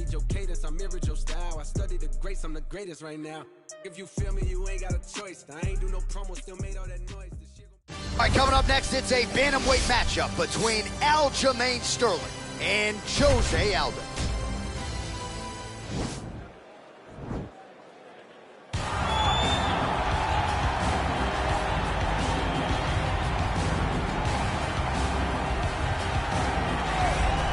studied your cadence, I mirrored your style. I studied the greats, I'm the greatest right now. If you feel me, you ain't got a choice. I ain't do no promo, still made all that noise. All right, coming up next, it's a bantamweight matchup between Aljamain Sterling and Jose Aldo.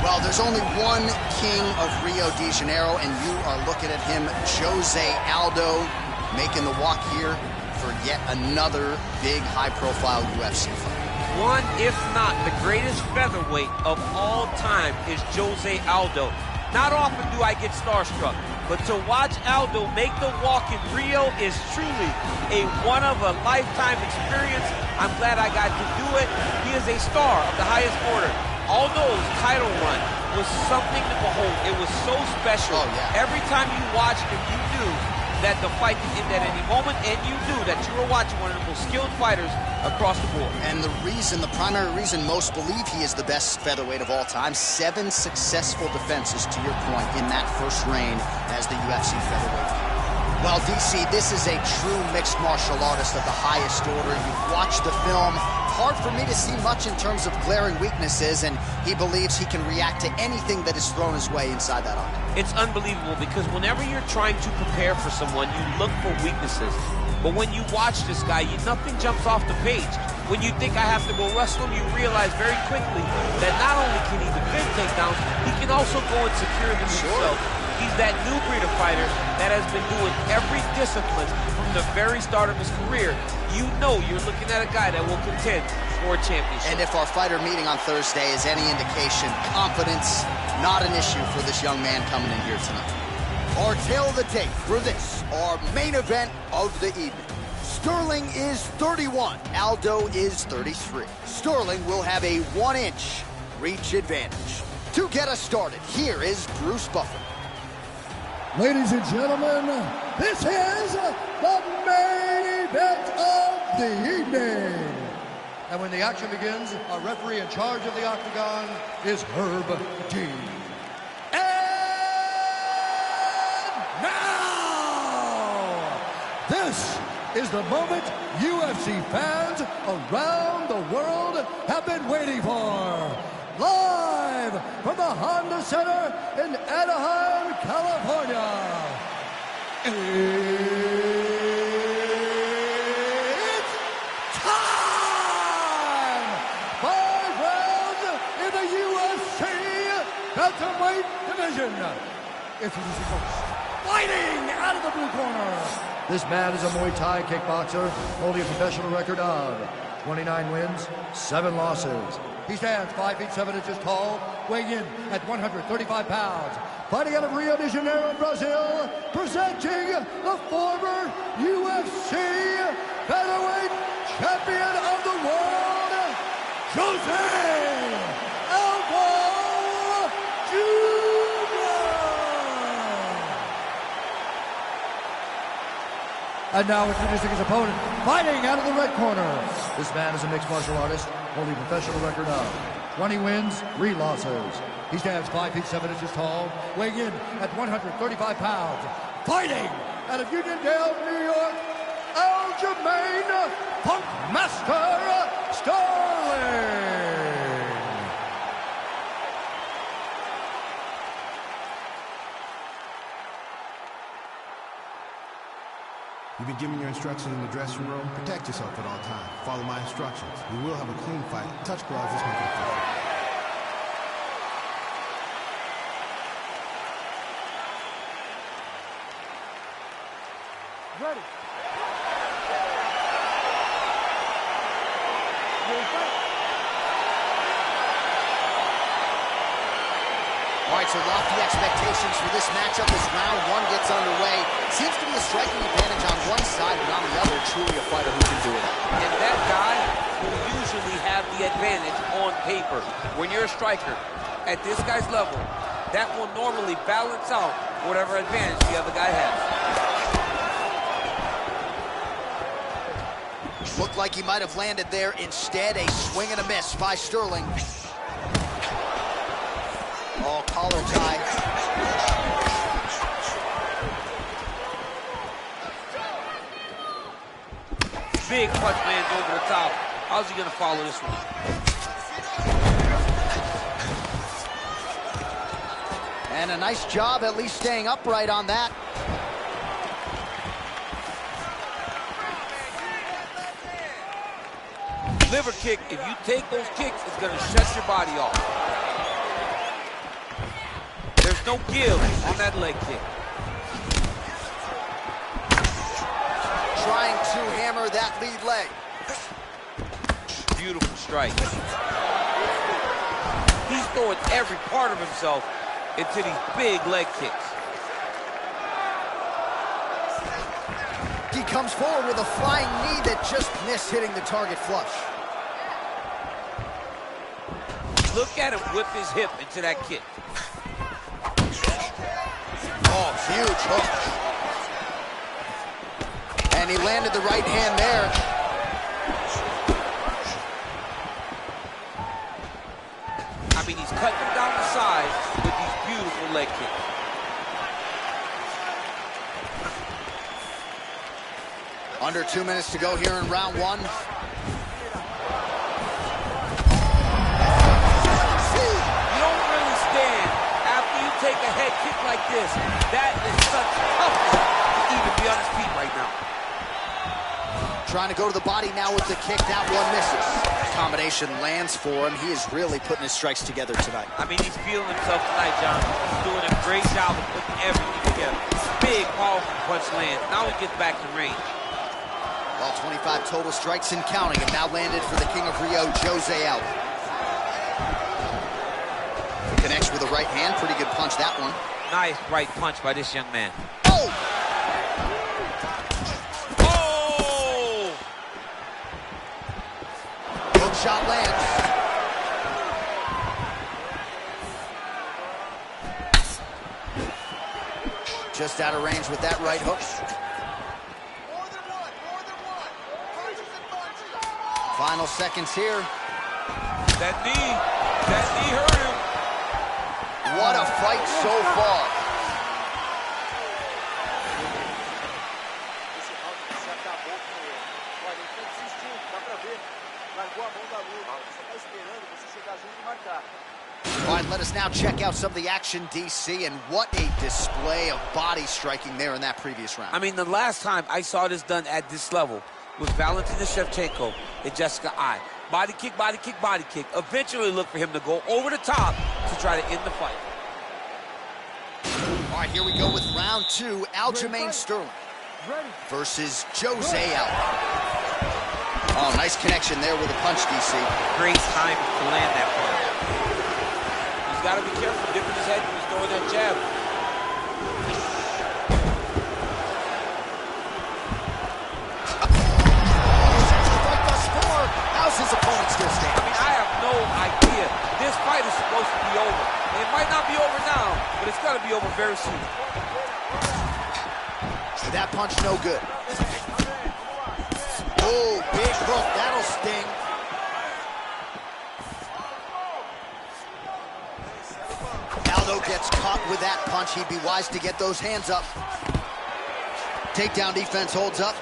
Well, there's only one king of Rio de Janeiro, and you are looking at him, Jose Aldo, making the walk here for yet another big, high-profile UFC fight. One, if not the greatest featherweight of all time, is Jose Aldo. Not often do I get starstruck, but to watch Aldo make the walk in Rio is truly a one-of-a-lifetime experience. I'm glad I got to do it. He is a star of the highest order. Aldo's title run was something to behold. It was so special. Oh, yeah. Every time you watched him, you knew that the fight could end at any moment, and you knew that you were watching one of the most skilled fighters across the board. And the primary reason most believe he is the best featherweight of all time, 7 successful defenses, to your point, in that first reign as the UFC featherweight. Well, DC, this is a true mixed martial artist of the highest order. You've watched the film. Hard for me to see much in terms of glaring weaknesses, and he believes he can react to anything that is thrown his way inside that octagon. It's unbelievable because whenever you're trying to prepare for someone, you look for weaknesses. But when you watch this guy, nothing jumps off the page. When you think I have to go wrestle him, you realize very quickly that not only can he defend takedowns, he can also go and secure them himself. He's that new breed of fighter that has been doing every discipline from the very start of his career. You know you're looking at a guy that will contend for a championship. And if our fighter meeting on Thursday is any indication, confidence, not an issue for this young man coming in here tonight. Our tale of the tape for this, our main event of the evening. Sterling is 31, Aldo is 33. Sterling will have a 1-inch reach advantage. To get us started, here is Bruce Buffer. Ladies and gentlemen, this is the main event of the evening. And when the action begins, our referee in charge of the octagon is Herb Dean. And now, this is the moment UFC fans around the world have been waiting for. Live from the Honda Center in Anaheim, California. It's time! 5 rounds in the UFC Bantamweight division. Introducing first, fighting out of the blue corner. This man is a Muay Thai kickboxer holding a professional record of 29 wins, 7 losses. He stands 5 feet 7 inches tall, weighing in at 135 pounds. Fighting out of Rio de Janeiro, Brazil, presenting the former UFC featherweight champion of the world, Jose Aldo Jr. And now introducing his opponent, fighting out of the red corner. This man is a mixed martial artist, holding a professional record of 20 wins, 3 losses. He stands 5 feet 7 inches tall, weighing in at 135 pounds. Fighting out of Uniondale, New York, Aljamain Funkmaster Sterling. You've been given your instructions in the dressing room. Protect yourself at all times. Follow my instructions. We will have a clean fight. Touch gloves, let's make it official. Ready. All right, so lofty expectations for this matchup as round 1 gets underway. Seems to be a striking advantage on one side, but on the other, truly a fighter who can do it. And that guy will usually have the advantage on paper. When you're a striker at this guy's level, that will normally balance out whatever advantage the other guy has. Looked like he might have landed there. Instead, a swing and a miss by Sterling. Oh, collar tie. big punch lands over the top. How's he gonna follow this one? And a nice job at least staying upright on that. Liver kick, if you take those kicks, it's gonna shut your body off. There's no give on that leg kick. Trying to hammer that lead leg. Beautiful strike. He's throwing every part of himself into these big leg kicks. He comes forward with a flying knee that just missed hitting the target flush. Look at him whip his hip into that kick. Oh, huge hook. And he landed the right hand there. I mean, he's cutting him down the side with these beautiful leg kicks. Under 2 minutes to go here in round one. Take a head kick like this. That is such toughness to even be on his feet right now. Trying to go to the body now with the kick. That one misses. Combination lands for him. He is really putting his strikes together tonight. I mean, he's feeling himself tonight, John. He's doing a great job of putting everything together. Big, powerful punch lands. Now he gets back in range. Well, 25 total strikes and counting, and now landed for the King of Rio, Jose Aldo. Connects with a right hand. Pretty good punch, that one. Nice right punch by this young man. Oh! Oh! Hook shot lands. Just out of range with that right hook. Final seconds here. That knee hurt him. What a fight so far. All right, let us now check out some of the action, DC, and what a display of body striking there in that previous round. I mean, the last time I saw this done at this level was Valentina Shevchenko and Jessica Ai. Body kick, body kick, body kick. Eventually look for him to go over the top to try to end the fight. All right, here we go with round two. Aljamain Sterling versus Jose Aldo. Oh, nice connection there with a punch, DC. Great time to land that punch. He's got to be careful dipping his head when he's throwing that jab. How's his opponent still standing? I mean, I have no idea. This fight is supposed to be over. It might not be over now, but it's got to be over very soon. That punch no good. Oh, big hook. That'll sting. Aldo gets caught with that punch. He'd be wise to get those hands up. Takedown defense holds up.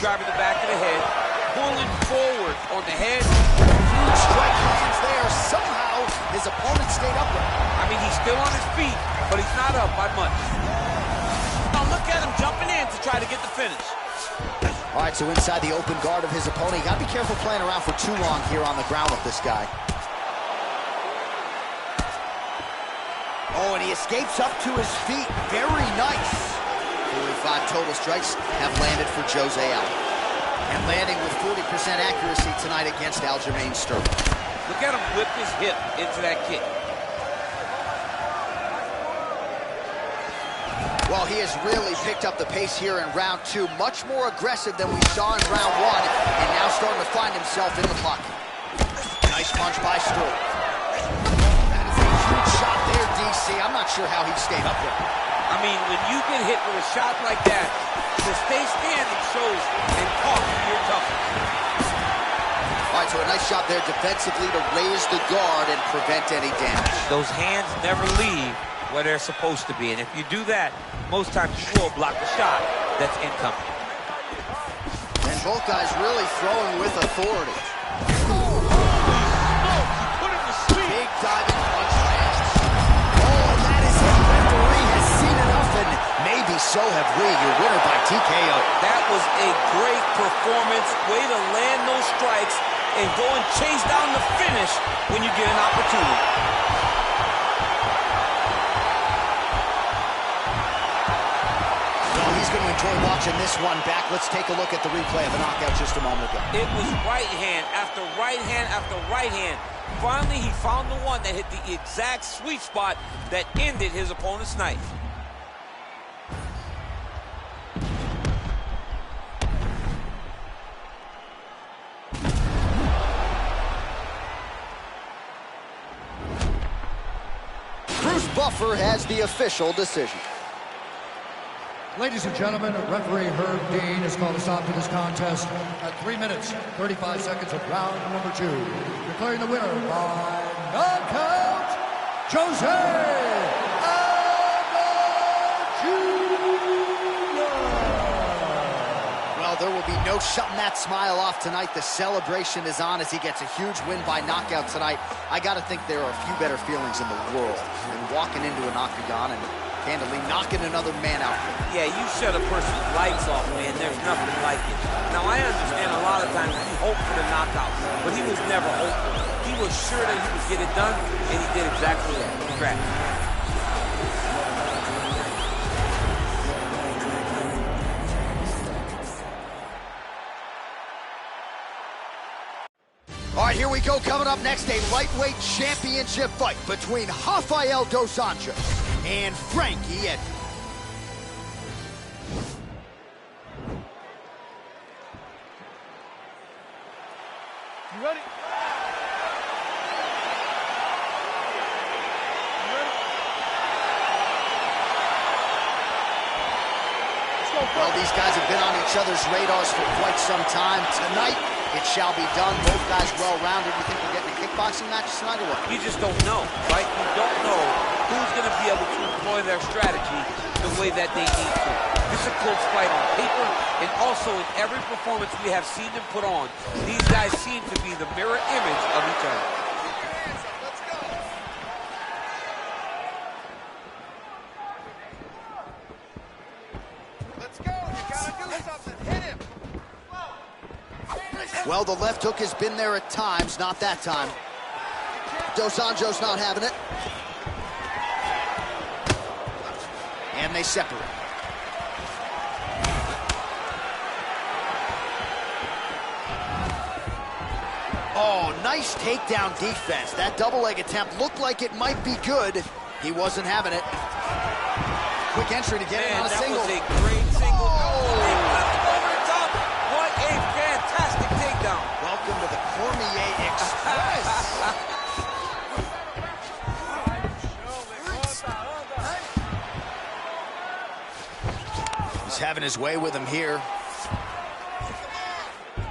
Driving the back of the head. Pulling forward on the head. Huge strike lands there. Somehow, his opponent stayed upright. I mean, he's still on his feet, but he's not up by much. Now look at him jumping in to try to get the finish. All right, so inside the open guard of his opponent. You got to be careful playing around for too long here on the ground with this guy. Oh, and he escapes up to his feet. Very nice. 45 total strikes have landed for Jose Aldo. And landing with 40% accuracy tonight against Aljamain Sterling. Look at him whip his hip into that kick. Well, he has really picked up the pace here in round two. Much more aggressive than we saw in round one. And now starting to find himself in the pocket. Nice punch by Sterling. That is a huge shot there, DC. I'm not sure how he stayed up there. I mean, when you get hit with a shot like that, to stay standing shows and talks to your toughness. All right, so a nice shot there defensively to raise the guard and prevent any damage. Those hands never leave where they're supposed to be, and if you do that, most times you will block the shot that's incoming. And Both guys really throwing with authority. Big diving punch lands. Oh, and that is it. Referee has seen enough, and maybe so have we. Your winner by TKO. That was a great performance. Way to land those strikes and go and chase down the finish when you get an opportunity. Well, he's going to enjoy watching this one back. Let's take a look at the replay of the knockout just a moment ago. It was right hand after right hand after right hand. Finally, he found the one that hit the exact sweet spot that ended his opponent's night. Bruce Buffer has the official decision. Ladies and gentlemen, referee Herb Dean has called a stop to this contest at 3 minutes, 35 seconds of round number 2. Declaring the winner by knockout, Jose Jr. Well, there will be no shutting that smile off tonight. The celebration is on as he gets a huge win by knockout tonight. I got to think there are a few better feelings in the world than walking into an octagon and candidly knocking another man out. Yeah, you shut a person's lights off, man. There's nothing like it. Now, I understand a lot of times he hoped for the knockout, but he was never hopeful. He was sure that he would get it done, and he did exactly that. Congrats. All right, here we go. Coming up next, a lightweight championship fight between Rafael dos Anjos and Frankie Edgar. You ready? Well, these guys have been on each other's radars for quite some time. Tonight, it shall be done. Both guys well-rounded. You think we're getting a kickboxing match tonight or what? You just don't know, right? You don't know who's going to be able to employ their strategy the way that they need to. This is a close fight on paper, and also in every performance we have seen them put on, these guys seem to be the mirror image of each other. Well, the left hook has been there at times, not that time. Dos Anjos not having it. And they separate. Oh, nice takedown defense. That double leg attempt looked like it might be good. He wasn't having it. Quick entry to get it on a single. That was a great single. Over the top. What a fantastic takedown. Welcome to the Cormier Express. He's having his way with him here.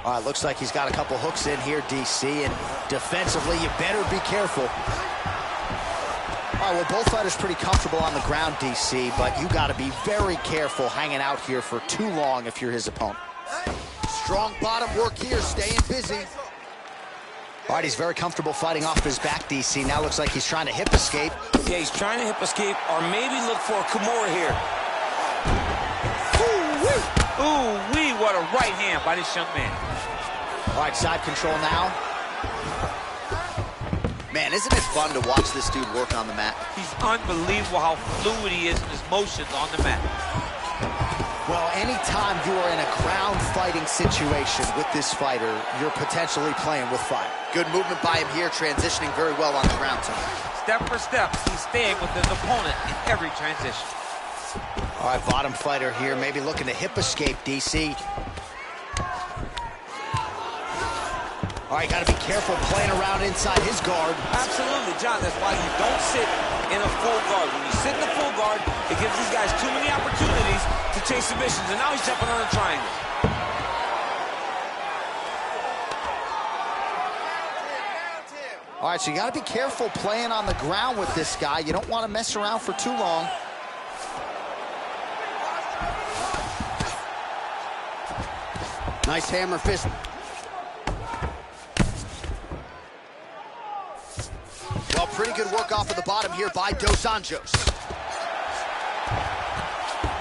All right, looks like he's got a couple hooks in here, DC, and defensively, you better be careful. All right, well, both fighters pretty comfortable on the ground, DC, but you got to be very careful hanging out here for too long if you're his opponent. Strong bottom work here, staying busy. All right, he's very comfortable fighting off his back, DC. Now looks like he's trying to hip escape. Yeah, he's trying to hip escape, or maybe look for a Kimura here. Ooh-wee, what a right hand by this young man. All right, side control now. Man, isn't it fun to watch this dude work on the mat? He's unbelievable how fluid he is in his motions on the mat. Well, anytime you are in a ground fighting situation with this fighter, you're potentially playing with fire. Good movement by him here, transitioning very well on the ground tonight. Step for step, he's staying with his opponent in every transition. All right, bottom fighter here, maybe looking to hip escape, DC. All right, got to be careful playing around inside his guard. Absolutely, John. That's why you don't sit in a full guard. When you sit in a full guard, it gives these guys too many opportunities to chase submissions. And now he's jumping on a triangle. All right, so you got to be careful playing on the ground with this guy. You don't want to mess around for too long. Nice hammer fist. Well, pretty good work off of the bottom here by Dos Anjos.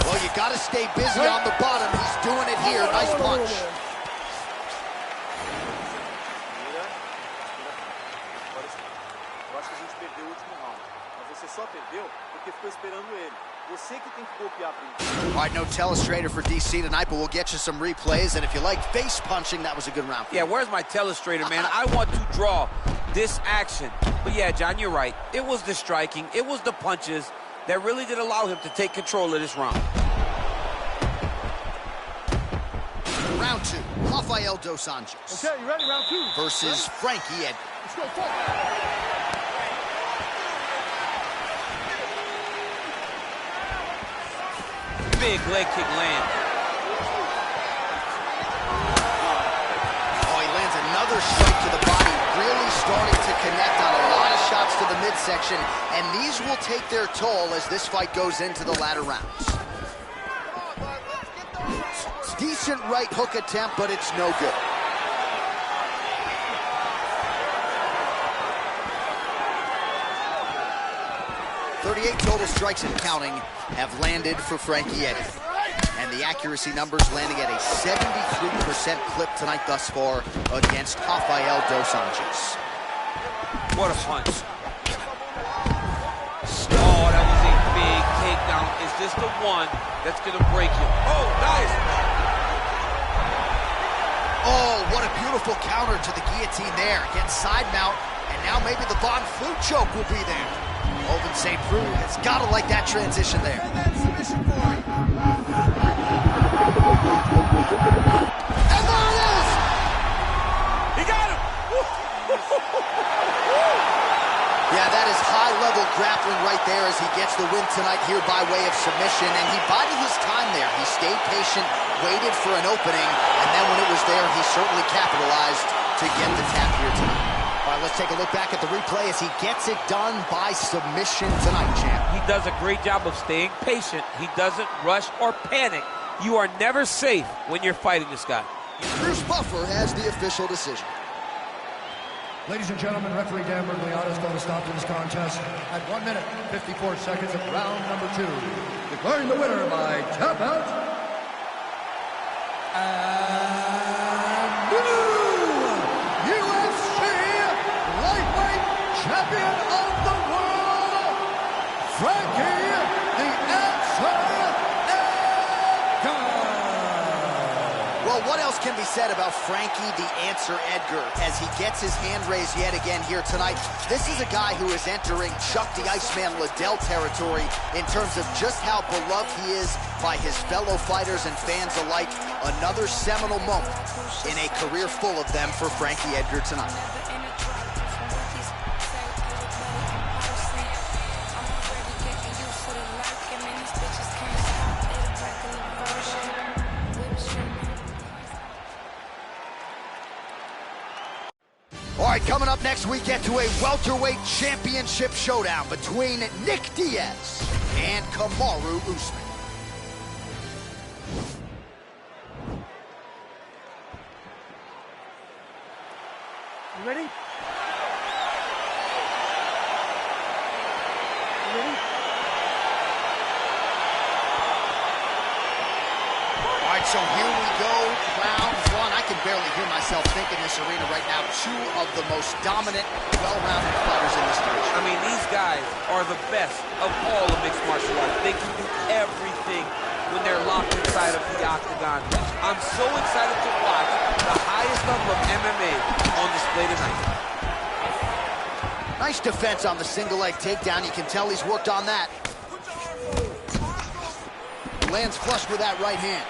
Well, you got to stay busy on the bottom. He's doing it here. Nice punch. All right, no telestrator for DC tonight, but we'll get you some replays. And if you like face punching, that was a good round. Yeah, where's my telestrator, man? I want to draw this action. But yeah, John, you're right. It was the striking, it was the punches that really did allow him to take control of this round. Round 2, Rafael Dos Anjos. Okay, you ready? Round 2. Versus Frankie Edgar. Let's go, fight. Big leg kick land. Oh, he lands another strike to the body, really starting to connect on a lot of shots to the midsection, and these will take their toll as this fight goes into the latter rounds. Decent right hook attempt, but it's no good. .38 total strikes and counting have landed for Frankie Edgar. And the accuracy numbers landing at a 73% clip tonight thus far against Rafael Dos Anjos. What a punch. Oh, that was a big takedown. Is this the one that's going to break him? Oh, nice. Oh, what a beautiful counter to the guillotine there. Against side mount, and now maybe the Von Flue choke will be there. Oven St. Preux has got to like that transition there. And there it is! He got him! Yeah, that is high-level grappling right there as he gets the win tonight here by way of submission. And he bided his time there. He stayed patient, waited for an opening, and then when it was there, he certainly capitalized to get the tap here tonight. All right, let's take a look back at the replay as he gets it done by submission tonight, champ. He does a great job of staying patient. He doesn't rush or panic. You are never safe when you're fighting this guy. Bruce Buffer has the official decision. Ladies and gentlemen, referee Dan Bergliano's going to stop to this contest at 1 minute, 54 seconds of round number 2. Declaring the winner by tap out. And new UFC lightweight champion of the world, Frankie the Answer Edgar. Well, what else can be said about Frankie the Answer Edgar as he gets his hand raised yet again here tonight? This is a guy who is entering Chuck the Iceman Liddell territory in terms of just how beloved he is by his fellow fighters and fans alike. Another seminal moment in a career full of them for Frankie Edgar tonight. All right, coming up next, we get to a welterweight championship showdown between Nick Diaz and Kamaru Usman. You ready? You ready? All right, so here we go, round 1. I can barely hear myself think in this arena right now. 2 of the most dominant, well-rounded fighters in this division. I mean, these guys are the best of all of mixed martial arts. They can do everything when they're locked inside of the octagon. I'm so excited to watch the highest level of MMA on display tonight. Nice defense on the single leg takedown. You can tell he's worked on that. Lands flush with that right hand.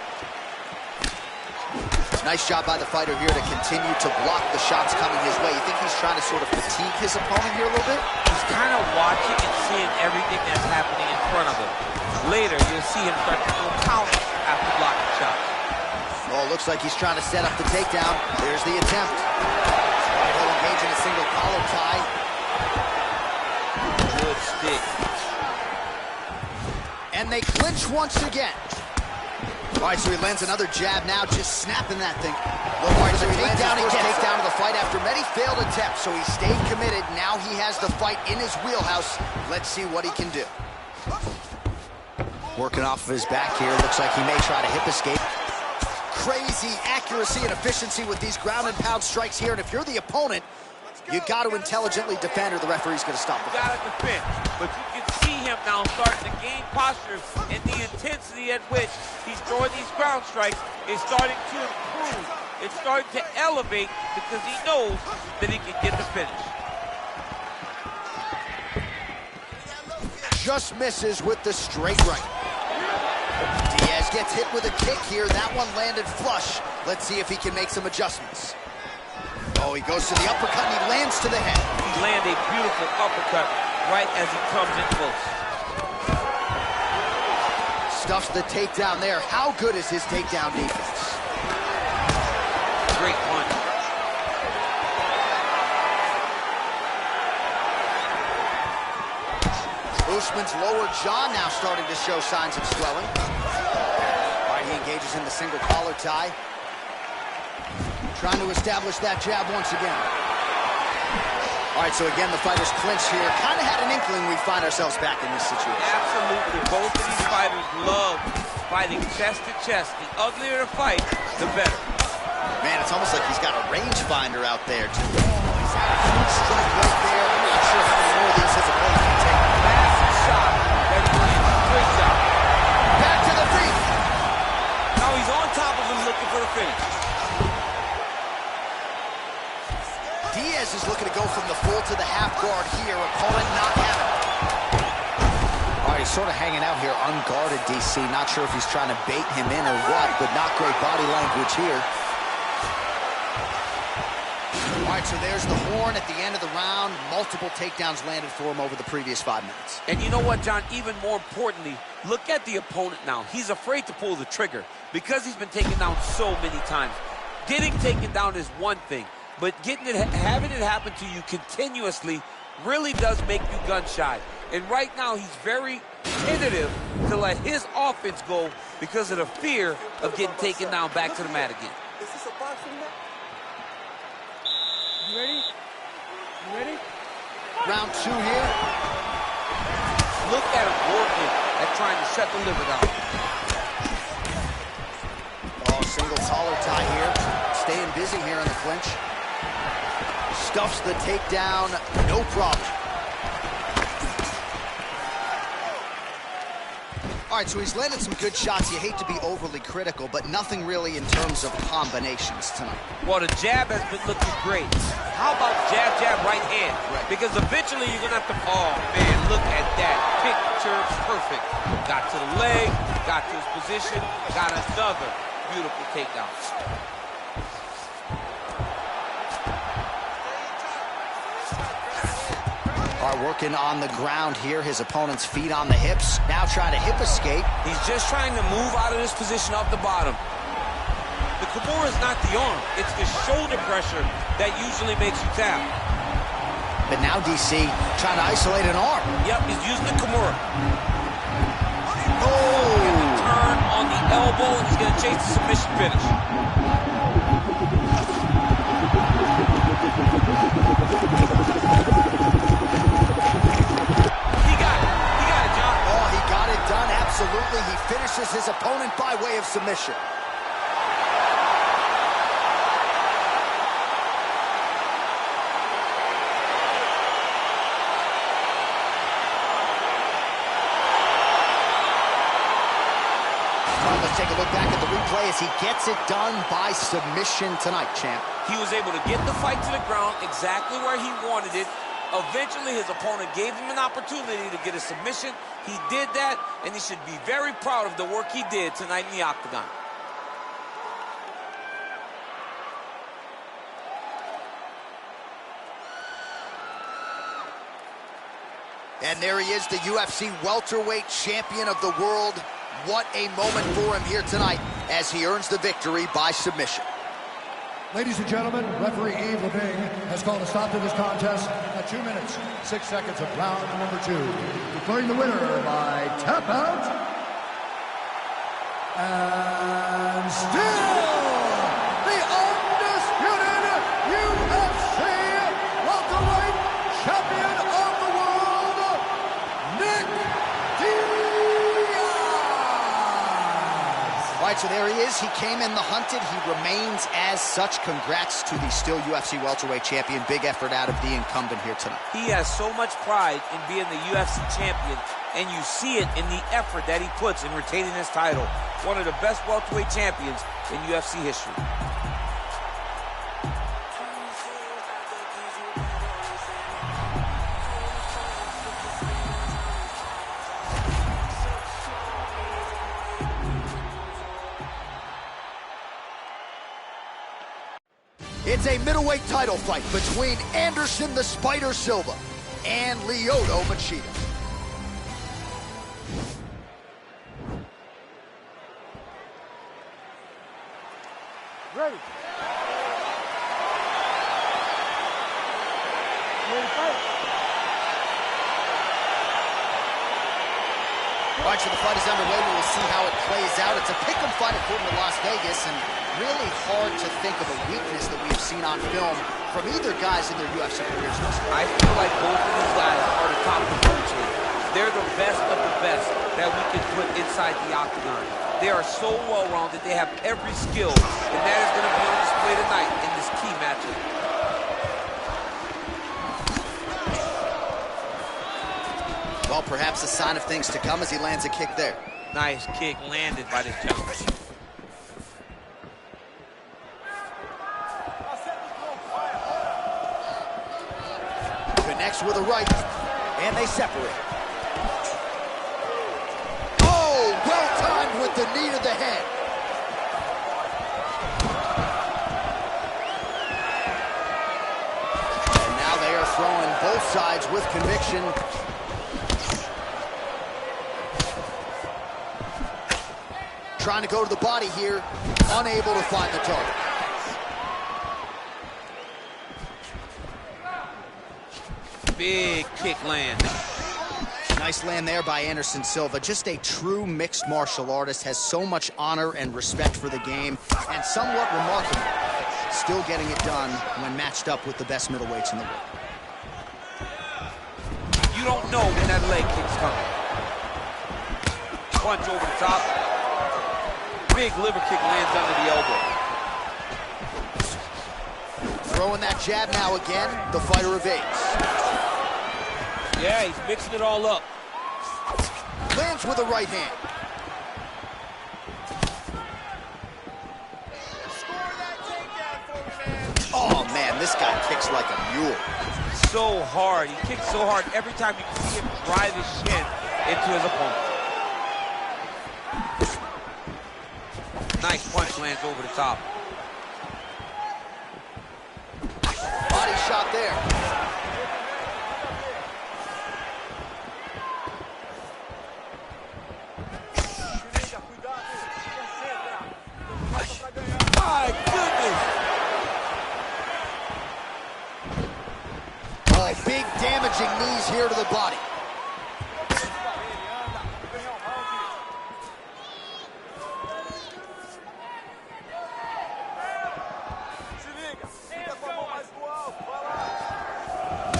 Nice job by the fighter here to continue to block the shots coming his way. You think he's trying to sort of fatigue his opponent here a little bit? He's kind of watching and seeing everything that's happening in front of him. Later, you'll see him start to go counter after blocking shots. Oh, looks like he's trying to set up the takedown. There's the attempt. He'll engage in a single collar tie. Good stick. And they clinch once again. All right, so he lands another jab now, just snapping that thing. All right, so he lands his first takedown of the fight after many failed attempts, so he stayed committed. Now he has the fight in his wheelhouse. Let's see what he can do. Working off of his back here. Looks like he may try to hip escape. Crazy accuracy and efficiency with these ground and pound strikes here. And if you're the opponent, you got to intelligently defend or the referee's going to stop the fight. You got to defend, but you can see him now starting to gain posture, and the intensity at which he's throwing these ground strikes is starting to improve. It's starting to elevate because he knows that he can get the finish. Just misses with the straight right. Diaz gets hit with a kick here. That one landed flush. Let's see if he can make some adjustments. Oh, he goes to the uppercut and he lands to the head. He landed a beautiful uppercut right as he comes in close. Stuffs the takedown there. How good is his takedown defense? Great punch. Usman's lower jaw now starting to show signs of swelling. All right, he engages in the single collar tie. Trying to establish that jab once again. All right, so again, the fighters clinch here. Kind of had an inkling we'd find ourselves back in this situation. Absolutely. Both of these fighters love fighting chest to chest. The uglier the fight, the better. Man, it's almost like he's got a rangefinder out there, too. Oh, he's had a huge strike right there. I'm not sure how many more of these his opponent can take. Massive shot that he lands. Great shot. Back to the feet. Now he's on top of him looking for the finish. Diaz is looking to go from the full to the half guard here. Opponent not having it. All right, he's sort of hanging out here unguarded, DC. Not sure if he's trying to bait him in or what, but not great body language here. All right, so there's the horn at the end of the round. Multiple takedowns landed for him over the previous 5 minutes. And you know what, John? Even more importantly, look at the opponent now. He's afraid to pull the trigger because he's been taken down so many times. Getting taken down is one thing, but having it happen to you continuously really does make you gun shy. And right now, he's very tentative to let his offense go because of the fear of getting taken down back to the mat again. Is this a boxing match? You ready? You ready? Round 2 here. Look at him working at trying to shut the liver down. Oh, single collar tie here. Staying busy here in the clinch. Stuffs the takedown, no problem. All right, so he's landed some good shots. You hate to be overly critical, but nothing really in terms of combinations tonight. Well, the jab has been looking great. How about jab, jab, right hand? Right. Because eventually you're going to have to, oh, man, look at that. Picture perfect. Got to the leg, got to his position, got another beautiful takedown. All right, working on the ground here. His opponent's feet on the hips. Now trying to hip escape. He's just trying to move out of this position off the bottom. The Kimura is not the arm. It's the shoulder pressure that usually makes you tap. But now DC trying to isolate an arm. Yep, he's using the Kimura. Oh! Turn on the elbow, and he's going to chase the submission finish. Absolutely, he finishes his opponent by way of submission. Let's take a look back at the replay as he gets it done by submission tonight, champ. He was able to get the fight to the ground exactly where he wanted it. Eventually, his opponent gave him an opportunity to get a submission. He did that, and he should be very proud of the work he did tonight in the octagon. And there he is, the UFC welterweight champion of the world. What a moment for him here tonight as he earns the victory by submission. Ladies and gentlemen, referee Yves Leving has called a stop to this contest at 2 minutes, 6 seconds of round number 2. Declaring the winner by tap out. All right, so there he is. He came in the hunted. He remains as such. Congrats to the still UFC welterweight champion. Big effort out of the incumbent here tonight. He has so much pride in being the UFC champion, and you see it in the effort that he puts in retaining his title. One of the best welterweight champions in UFC history. It's a middleweight title fight between Anderson the Spider Silva and Lyoto Machida. Ready. Ready to fight. All right, so the fight is underway. We will see how it plays out. It's a pick-em fight according to Las Vegas, and really hard to think of a weakness that we've seen on film from either guys in their UFC careers. I feel like both of these guys are the top of the food chain. They're the best of the best that we can put inside the octagon. They are so well-rounded. They have every skill, and that is going to be on display tonight in this key matchup. Well, perhaps a sign of things to come as he lands a kick there. Nice kick landed by this gentleman. Connects with a right, and they separate. Oh, well-timed with the knee to the head. And now they are throwing both sides with conviction. Trying to go to the body here, unable to find the target. Big kick land. Nice land there by Anderson Silva. Just a true mixed martial artist, has so much honor and respect for the game, and somewhat remarkable, still getting it done when matched up with the best middleweights in the world. You don't know when that leg kick's coming. Punch over the top. Big liver kick lands under the elbow. Throwing that jab now again, the fighter evades. Yeah, he's mixing it all up. Lands with a right hand. Oh man, this guy kicks like a mule. So hard, he kicks so hard every time you can see him drive his shin into his opponent. Nice punch lands over the top. Body shot there. My goodness! Oh, big damaging knees here to the body.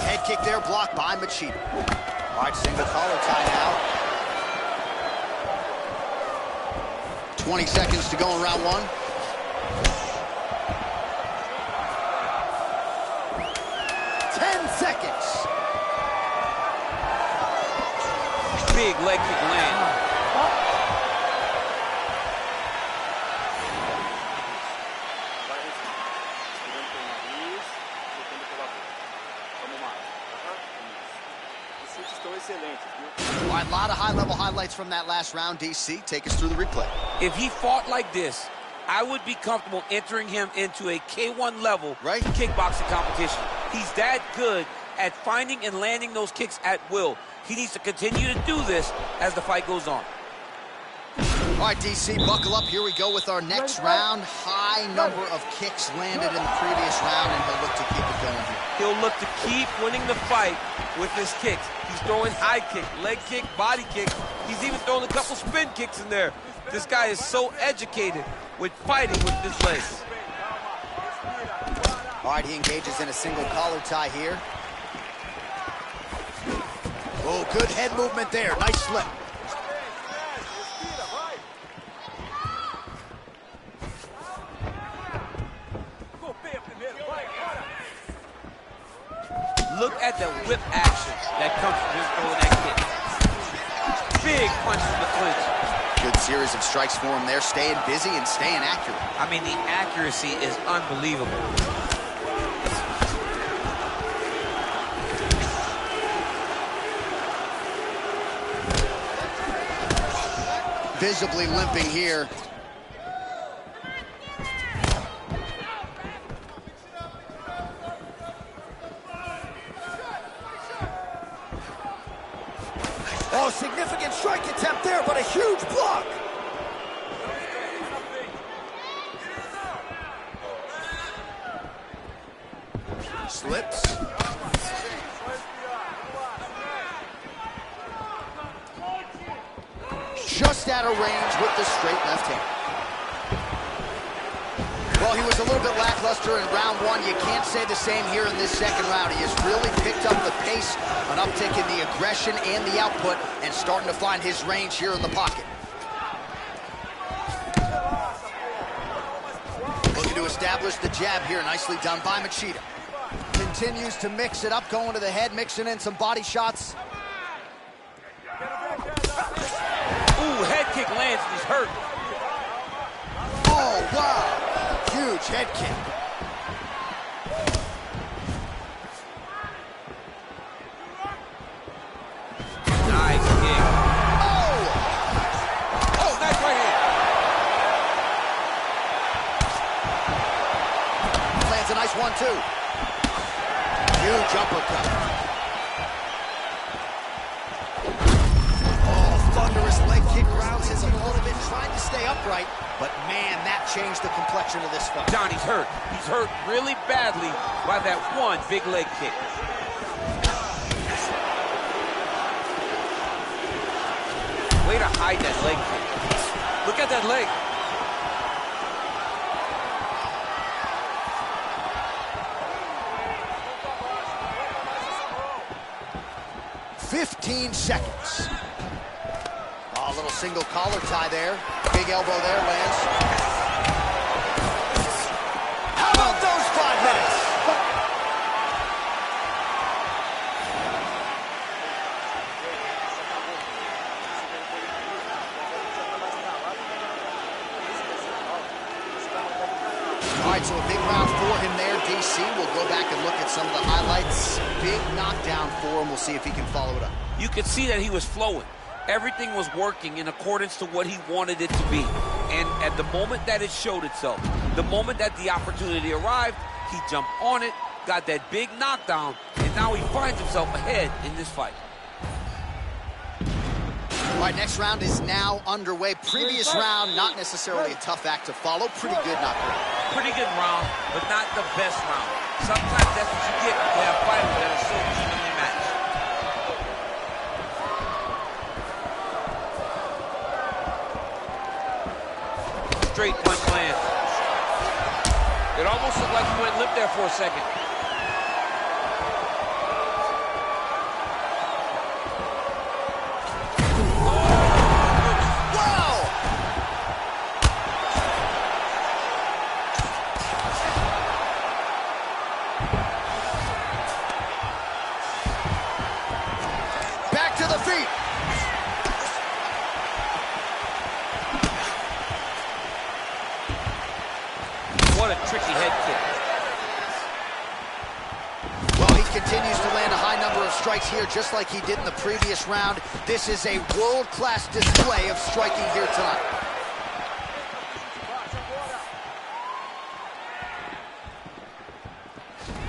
Head kick there, blocked by Machida. All right, single collar tie now. 20 seconds to go in round one. Big leg kick land. All right, a lot of high-level highlights from that last round, DC. Take us through the replay. If he fought like this, I would be comfortable entering him into a K1 level kickboxing competition. He's that good at finding and landing those kicks at will. He needs to continue to do this as the fight goes on. All right, DC, buckle up. Here we go with our next round. High number of kicks landed in the previous round, and he'll look to keep it going here. He'll look to keep winning the fight with his kicks. He's throwing high kick, leg kick, body kick. He's even throwing a couple spin kicks in there. This guy is so educated with fighting with his legs. All right, he engages in a single collar tie here. Oh, good head movement there. Nice slip. at the whip action that comes from him throwing that kick. Big punch from the clinch. Good series of strikes for him there, staying busy and staying accurate. I mean, the accuracy is unbelievable. Visibly limping here. Oh, significant strike attempt there, but a huge block. Slips. Just out of range with the straight left hand. Well, he was a little bit lackluster in round one. You can't say the same here in this second round. He has really picked up the pace, an uptick in the aggression and the output, and starting to find his range here in the pocket. Looking to establish the jab here. Nicely done by Machida. Continues to mix it up, going to the head, mixing in some body shots. Ooh, head kick lands and he's hurt. Oh, wow. Huge head kick. Nice kick. Oh! Oh, nice right hand. Lands a nice one, too. Huge uppercut. Oh, thunderous leg kick rounds his opponent, trying to stay upright. But, man, that changed the complexion of this fight. John, he's hurt. He's hurt really badly by that one big leg kick. Way to hide that leg kick. Look at that leg. $15 seconds. Oh, a little single collar tie there. Big elbow there, lands. How about those 5 minutes? All right, so a big round for him there, DC. We'll go back and look at some of the highlights. Big knockdown for him. We'll see if he can follow it up. You could see that he was flowing. Everything was working in accordance to what he wanted it to be. And at the moment that it showed itself, the moment that the opportunity arrived, he jumped on it, got that big knockdown, and now he finds himself ahead in this fight. All right, next round is now underway. Previous round, not necessarily a tough act to follow. Pretty good knockout. Pretty good round, but not the best round. Sometimes that's what you get when you have fighters that are so evenly matched. Straight punch lands. It almost looked like he went limp there for a second. What a tricky head kick. Well, he continues to land a high number of strikes here, just like he did in the previous round. This is a world-class display of striking here tonight.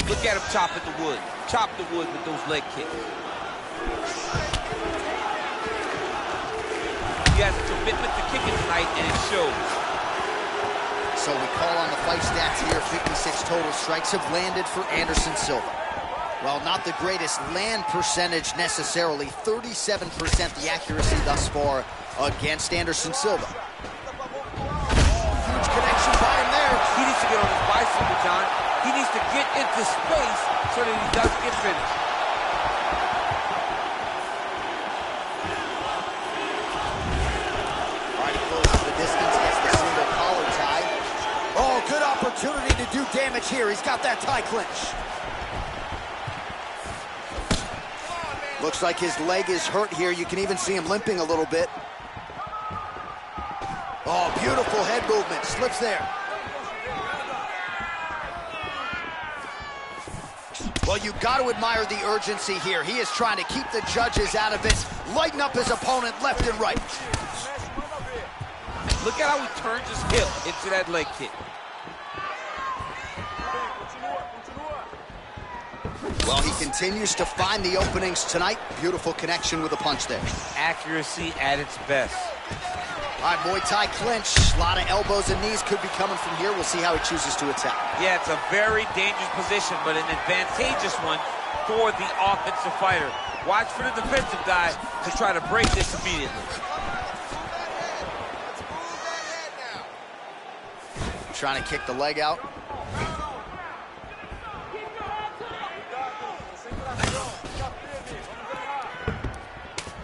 Look at him chopping the wood. Chop the wood with those leg kicks. He has a commitment to kicking tonight, and it shows. So we call on the fight stats here. 56 total strikes have landed for Anderson Silva. Well, not the greatest land percentage necessarily. 37% the accuracy thus far against Anderson Silva. Huge connection by him there. He needs to get on his bicycle, John. He needs to get into space so that he doesn't get finished. All right, he closes the distance, gets the single collar tie. Oh, good opportunity to do damage here. He's got that tie clinch. Looks like his leg is hurt here. You can even see him limping a little bit. Oh, beautiful head movement. Slips there. Well, you got to admire the urgency here. He is trying to keep the judges out of it, lighten up his opponent left and right. Look at how he turns his hip into that leg kick. Well, he continues to find the openings tonight. Beautiful connection with a punch there. Accuracy at its best. All right, Muay Thai clinch. A lot of elbows and knees could be coming from here. We'll see how he chooses to attack. Yeah, it's a very dangerous position, but an advantageous one for the offensive fighter. Watch for the defensive guy to try to break this immediately. Trying to kick the leg out.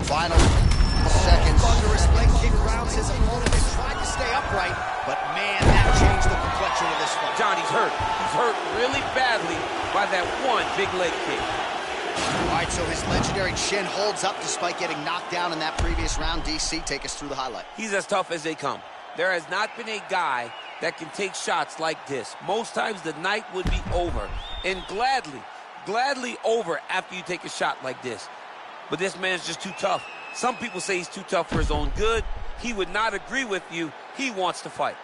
Final seconds. Thunderous leg kick rounds his opponent and tried to stay upright, but man, that changed the complexion of this fight. John, he's hurt. He's hurt really badly by that one big leg kick. All right, so his legendary chin holds up despite getting knocked down in that previous round. DC, take us through the highlight. He's as tough as they come. There has not been a guy that can take shots like this. Most times the night would be over, and gladly over after you take a shot like this. But this man's just too tough. Some people say he's too tough for his own good. He would not agree with you. He wants to fight.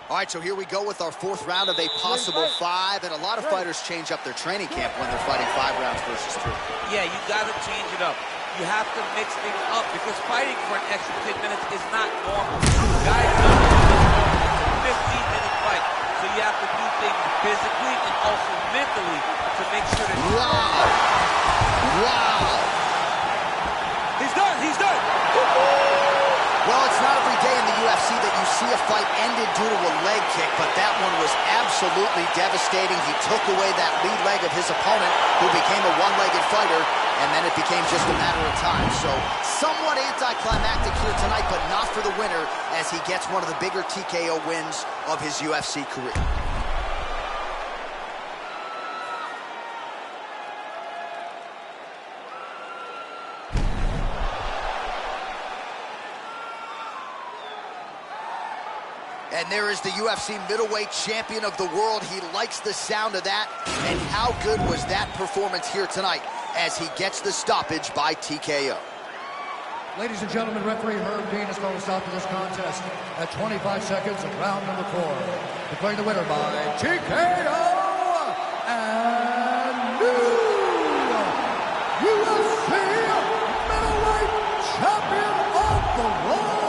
All right, so here we go with our fourth round of a possible 5, and a lot of fighters change up their training camp when they're fighting 5 rounds versus 3. Yeah, you got to change it up. You have to mix things up because fighting for an extra 10 minutes is not normal. Guys don't do this normal. It's a 15-minute fight, so you have to do things physically and also mentally to make sure that you... Wow! He's done! He's done! Well, it's not every day in the UFC that you see a fight ended due to a leg kick, but that one was absolutely devastating. He took away that lead leg of his opponent, who became a one-legged fighter, and then it became just a matter of time. So, somewhat anticlimactic here tonight, but not for the winner, as he gets one of the bigger TKO wins of his UFC career. And there is the UFC middleweight champion of the world. He likes the sound of that. And how good was that performance here tonight as he gets the stoppage by TKO? Ladies and gentlemen, referee Herb Dean has called a stop to this contest at 25 seconds of round number 4. Declaring the winner by TKO and new UFC middleweight champion of the world,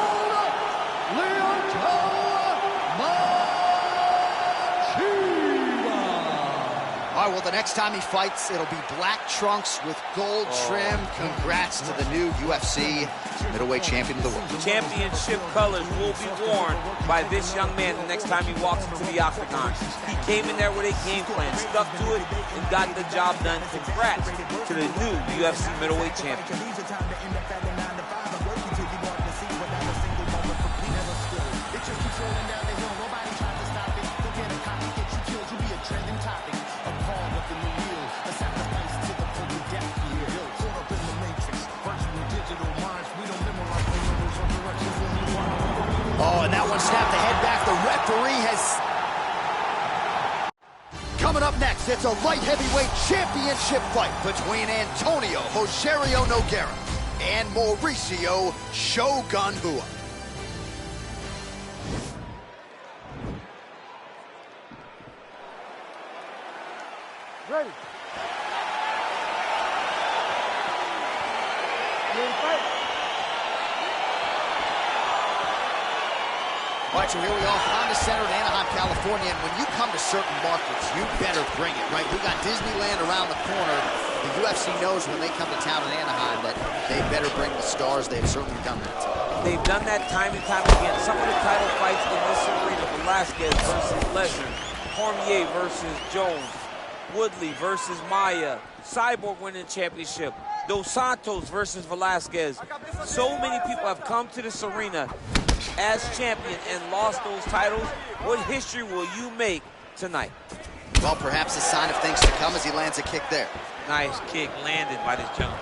All right, well, the next time he fights, it'll be black trunks with gold trim. Congrats to the new UFC middleweight champion of the world. Championship colors will be worn by this young man the next time he walks into the octagon. He came in there with a game plan, stuck to it, and got the job done. Congrats to the new UFC middleweight champion. Oh, and that one snapped the head back. The referee has... Coming up next, it's a light heavyweight championship fight between Antonio Rogerio Nogueira and Mauricio Shogun Rua. Ready. You ready to fight? All right, so here we are, Honda Center in Anaheim, California, and when you come to certain markets, you better bring it, right? We got Disneyland around the corner. The UFC knows when they come to town in Anaheim that they better bring the stars. They've certainly done that. They've done that time and time again. Some of the title fights in this arena, Velasquez versus Lesnar, Cormier versus Jones, Woodley versus Maia, Cyborg winning championship, Dos Santos versus Velasquez. So many people have come to this arena as champion and lost those titles, what history will you make tonight? Well, perhaps a sign of things to come as he lands a kick there. Nice kick landed by this gentleman.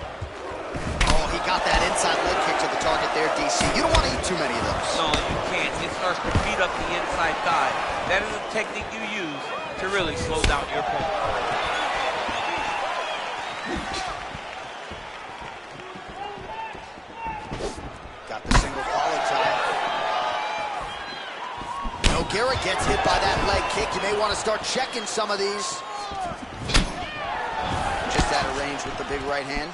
Oh, he got that inside leg kick to the target there, DC. You don't want to eat too many of those. No, you can't. It starts to beat up the inside thigh. That is a technique you use to really slow down your opponent. Got the single collar tie. Garrett gets hit by that leg kick. You may want to start checking some of these. Just out of range with the big right hand.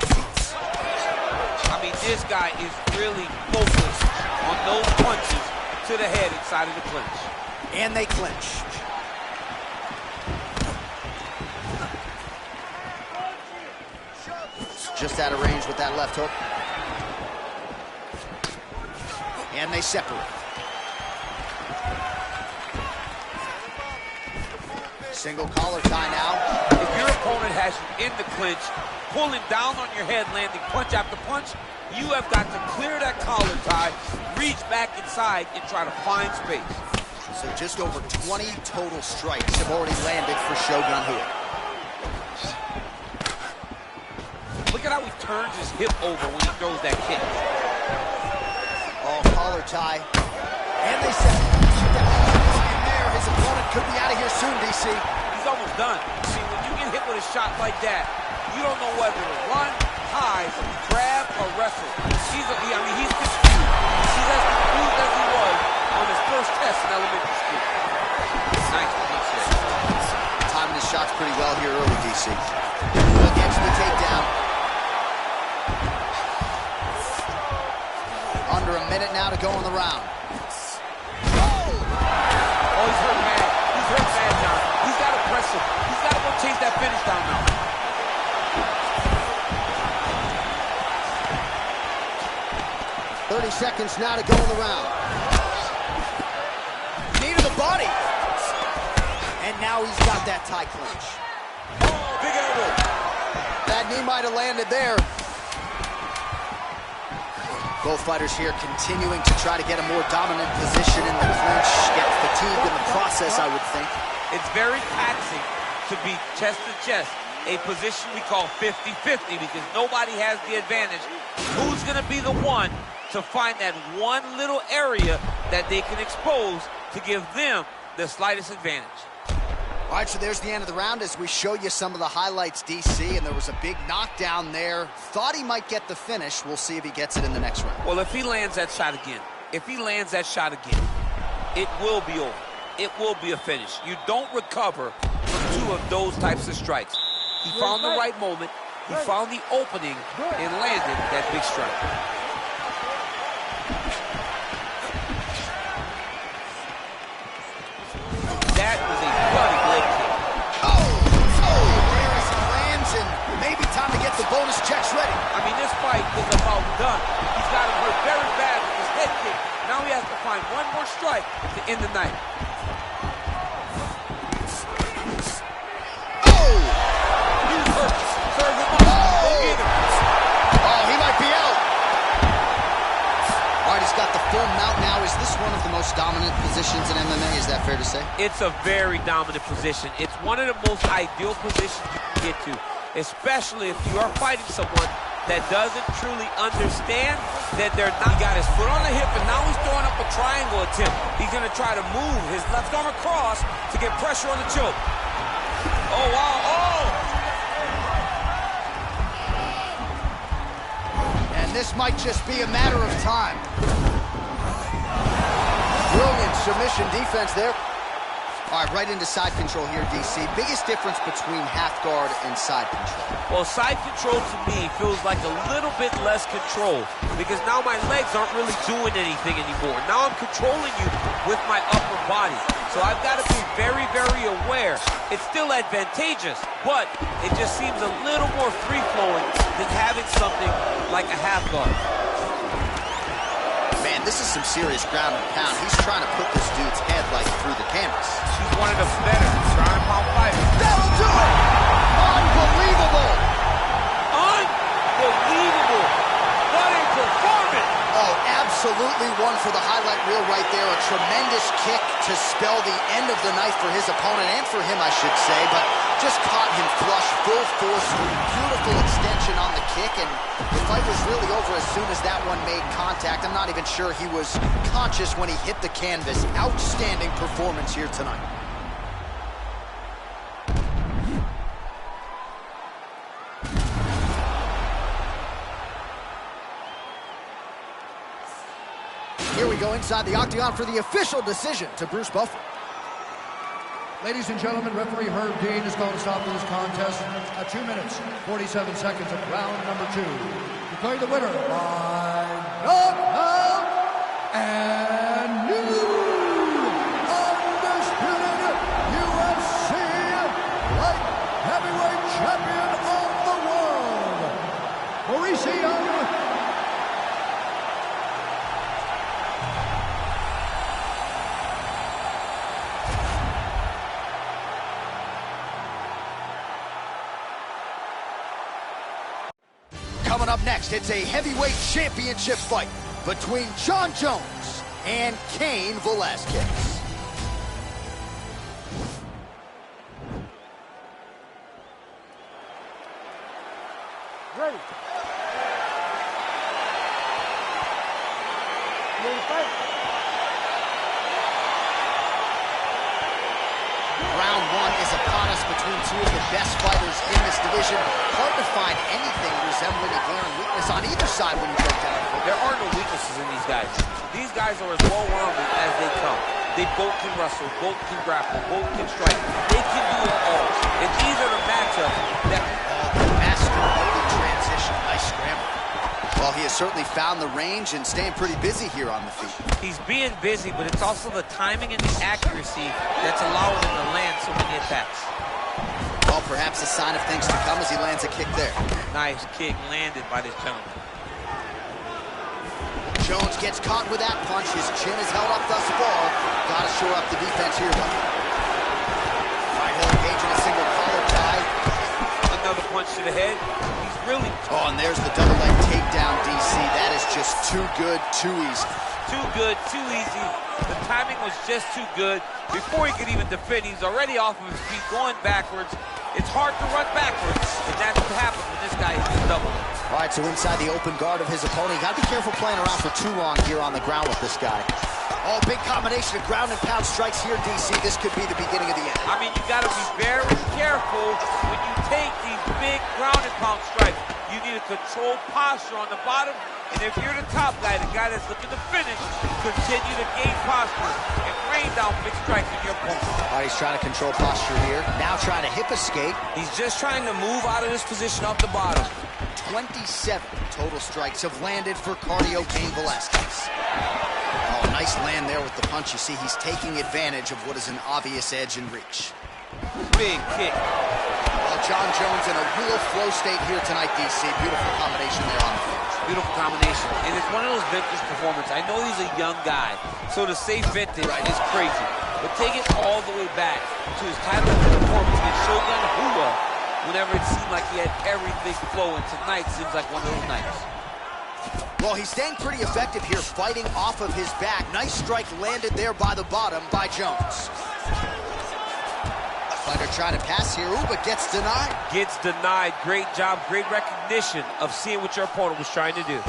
I mean, this guy is really focused on those punches to the head inside of the clinch. And they clinch. Just out of range with that left hook. And they separate. Single collar tie now. If your opponent has you in the clinch, pulling down on your head, landing punch after punch, you have got to clear that collar tie, reach back inside, and try to find space. So just over 20 total strikes have already landed for Shogun Rua. Look at how he turns his hip over when he throws that kick. Oh, collar tie. And they separate. His opponent could be out of here soon, DC. He's almost done. See, when you get hit with a shot like that, you don't know whether to run, hide, grab, or wrestle. He's confused. He's as confused as he was on his first test in elementary school. Nice punch there. Timing his shots pretty well here early, DC. Against the takedown. Under a minute now to go in the round. Oh, he's hurt bad. He's hurt bad now. He's got to press him. He's got to go chase that finish down now. 30 seconds now to go in the round. Knee to the body. And now he's got that tie clinch. Oh, big elbow. That knee might have landed there. Both fighters here continuing to try to get a more dominant position in the clinch, get fatigued in the process, I would think. It's very taxing to be chest to chest, a position we call 50-50 because nobody has the advantage. Who's going to be the one to find that one little area that they can expose to give them the slightest advantage? All right, so there's the end of the round as we show you some of the highlights, DC, and there was a big knockdown there. Thought he might get the finish. We'll see if he gets it in the next round. Well, if he lands that shot again, it will be over. It will be a finish. You don't recover from two of those types of strikes. He found the right moment, he found the opening, and landed that big strike. That was a bloody leg kick. There as he lands, and maybe time to get the bonus checks ready. I mean, this fight is about done. He's got him hurt very bad with his head kick. Now he has to find one more strike to end the night. Oh! He's hurt. Serve him up. Go get him. Oh, he might be out. All right, he's got the full mount now. Is this one of the most dominant positions in MMA? Is that fair to say? It's a very dominant position. It's one of the most ideal positions you can get to, especially if you are fighting someone that doesn't truly understand that they're not. He got his foot on the hip, and now he's throwing up a triangle attempt. He's going to try to move his left arm across to get pressure on the choke. Oh, wow. Oh! And this might just be a matter of time. Brilliant submission defense there. All right, right into side control here, DC. Biggest difference between half guard and side control? Well, side control to me feels like a little bit less control because now my legs aren't really doing anything anymore. Now I'm controlling you with my upper body. So I've got to be very, very aware. It's still advantageous, but it just seems a little more free-flowing than having something like a half guard. Man, this is some serious ground and pound. He's trying to put this dude's head like through the canvas. He's one of the better ground and pound fighters. That'll do it! Unbelievable! Unbelievable! What a performance! Oh, absolutely 100%. for the highlight reel right there. A tremendous kick to spell the end of the night for his opponent, and for him, I should say, but just caught him flush, full force, beautiful extension on the kick, and the fight was really over as soon as that one made contact. I'm not even sure he was conscious when he hit the canvas. Outstanding performance here tonight. Here we go inside the octagon for the official decision to Bruce Buffer. Ladies and gentlemen, referee Herb Dean has called a stop to this contest at 2 minutes, 47 seconds of round number 2. Declaring the winner by knockout and new undisputed UFC light heavyweight champion of the world, Mauricio. Coming up next, it's a heavyweight championship fight between Jon Jones and Cain Velasquez. Ready. Ready to fight. Round 1 is upon us between two of the best fighters in this division. Hard to find anything resembling a glaring weakness on either side when you break down. There are no weaknesses in these guys. These guys are as well-rounded as they come. They both can wrestle, both can grapple, both can strike. They can do it all. And these are the matchups that... Master of the transition. Nice scramble. Well, he has certainly found the range and staying pretty busy here on the feet. He's being busy, but it's also the timing and the accuracy that's allowing him to land so many attacks. Well, perhaps a sign of things to come as he lands a kick there. Nice kick landed by this gentleman. Jones gets caught with that punch. His chin is held up thus far. Got to shore up the defense here, though. Right, he'll engage in a single collar tie. Another punch to the head. He's really... Oh, and there's the double leg takedown, DC. That is just too good, too easy. Too good, too easy. The timing was just too good. Before he could even defend, he's already off of his feet, going backwards. It's hard to run backwards, and that's what happens when this guy hits the double. All right, so inside the open guard of his opponent, you got to be careful playing around for too long here on the ground with this guy. Oh, big combination of ground and pound strikes here, DC. This could be the beginning of the end. I mean, you got to be very careful when you take these big ground and pound strikes. You need a controlled posture on the bottom, and if you're the top guy, the guy that's looking to finish, continue to gain posture and rain down big strikes on your opponent. All right, he's trying to control posture here. Now trying to hip escape. He's just trying to move out of this position off the bottom. 27 total strikes have landed for cardio Cain Velasquez. Oh, nice land there with the punch. You see, he's taking advantage of what is an obvious edge and reach. Big kick. Well, Jon Jones in a real flow state here tonight, DC. Beautiful combination there on the field. Beautiful combination. And it's one of those vintage performances. I know he's a young guy, so to say vintage is crazy. But take it all the way back to his title performance against Shogun Rua, whenever it seemed like he had everything flowing. Tonight seems like one of those nights. Well, he's staying pretty effective here, fighting off of his back. Nice strike landed there by the bottom by Jones. Fighter trying to pass here, ooh, but gets denied. Gets denied. Great job, great recognition of seeing what your opponent was trying to do.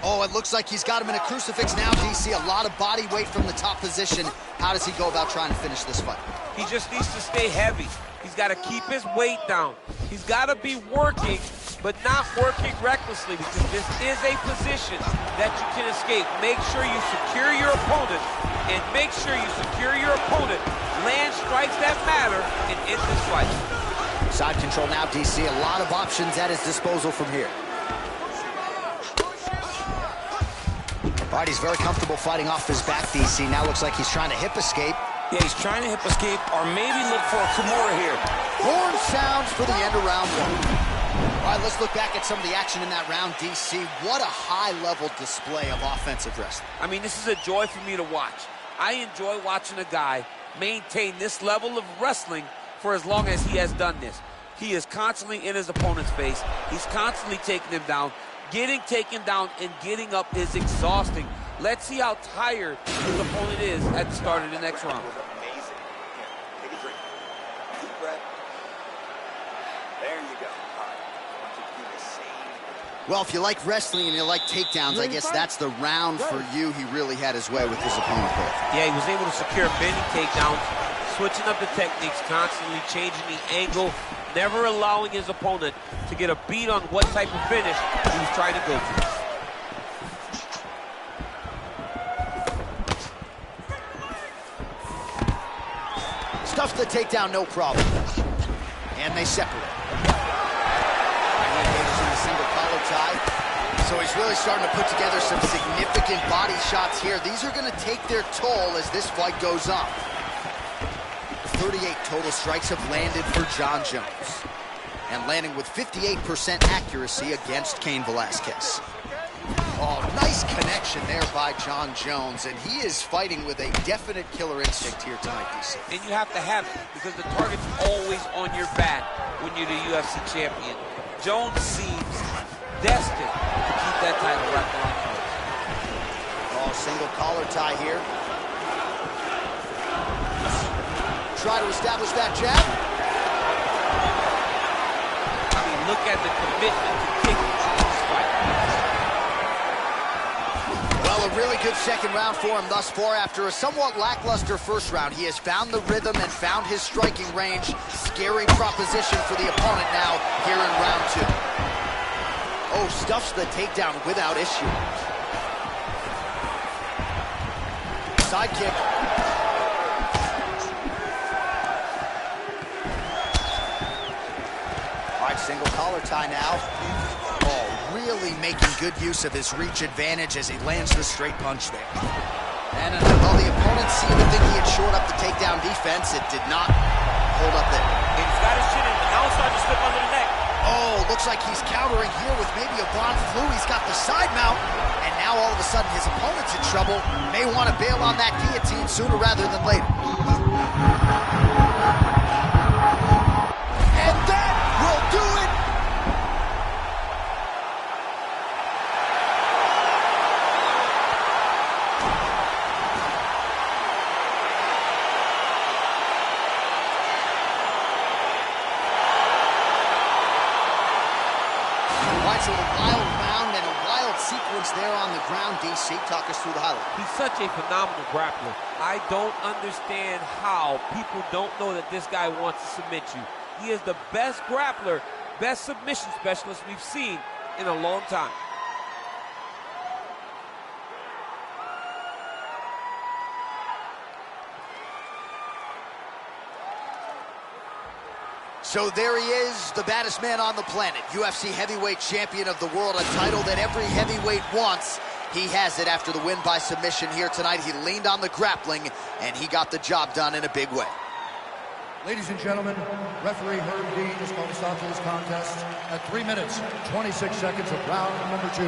Oh, it looks like he's got him in a crucifix now, DC. A lot of body weight from the top position. How does he go about trying to finish this fight? He just needs to stay heavy. He's got to keep his weight down. He's got to be working, but not working recklessly, because this is a position that you can escape. Make sure you secure your opponent, and make sure you secure your opponent. Land strikes that matter, and end this fight. Side control now, DC. A lot of options at his disposal from here. All right, he's very comfortable fighting off his back, DC. Now looks like he's trying to hip escape. Yeah, he's trying to hip escape, or maybe look for a Kimura here. Horn sounds for the end of round 1. All right, let's look back at some of the action in that round, DC. What a high-level display of offensive wrestling. I mean, this is a joy for me to watch. I enjoy watching a guy maintain this level of wrestling for as long as he has done this. He is constantly in his opponent's face. He's constantly taking him down. Getting taken down and getting up is exhausting. Let's see how tired his opponent is at the start of the next round. Amazing. Here, take a drink. Deep breath. There you go. All right. I want you to do the same. Well, if you like wrestling and you like takedowns, I guess that's the round for you. He really had his way with his opponent there. Yeah, he was able to secure many takedowns, switching up the techniques, constantly changing the angle, never allowing his opponent to get a beat on what type of finish he was trying to go for. Stuffs the takedown, no problem. And they separate. He engages in the single collar tie. So he's really starting to put together some significant body shots here. These are going to take their toll as this fight goes on. 38 total strikes have landed for Jon Jones. And landing with 58% accuracy against Cain Velasquez. Oh, nice connection there by Jon Jones, and he is fighting with a definite killer instinct here tonight, DC. And you have to have it, because the target's always on your back when you're the UFC champion. Jones seems destined to keep that title wrapped around him. Oh, single collar tie here. Try to establish that jab. I mean, look at the commitment to kicking in this fight. Well, a really good second round for him thus far. After a somewhat lackluster first round, he has found the rhythm and found his striking range. Scary proposition for the opponent now here in round two. Oh, stuffs the takedown without issue. Side kick. All right, single collar tie now. Really making good use of his reach advantage as he lands the straight punch there. And well, the opponent seemed to think he had shored up the takedown defense. It did not hold up there. And he's got his chin in, but now it's starting to slip under the neck. Oh, looks like he's countering here with maybe a Von Flu. He's got the side mount, and now all of a sudden his opponent's in trouble. May want to bail on that guillotine sooner rather than later. And that will do it. So a wild round and a wild sequence there on the ground. DC, talk us through the highlight. He's such a phenomenal grappler. I don't understand how people don't know that this guy wants to submit you. He is the best grappler, best submission specialist we've seen in a long time. So there he is, the baddest man on the planet, UFC heavyweight champion of the world, a title that every heavyweight wants. He has it after the win by submission here tonight. He leaned on the grappling, and he got the job done in a big way. Ladies and gentlemen, referee Herb Dean is going to stop this contest at 3 minutes, 26 seconds of round number 2.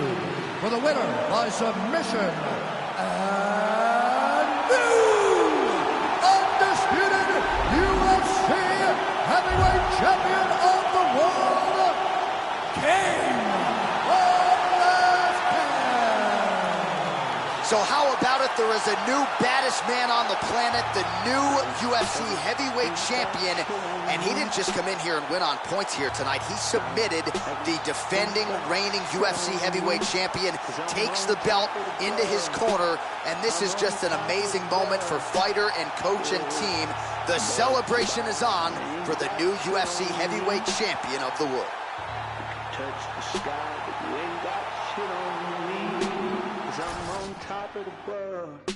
For the winner by submission, and new undisputed UFC heavyweight champion of the world, Cain Velasquez. So how about it? There is a new baddest man on the planet, the new UFC heavyweight champion, and he didn't just come in here and win on points here tonight. He submitted the defending, reigning UFC heavyweight champion, takes the belt into his corner, and this is just an amazing moment for fighter and coach and team. The celebration is on for the new UFC heavyweight champion of the world. Touch the sky, but you ain't got shit on me, 'cause I'm on top of the world.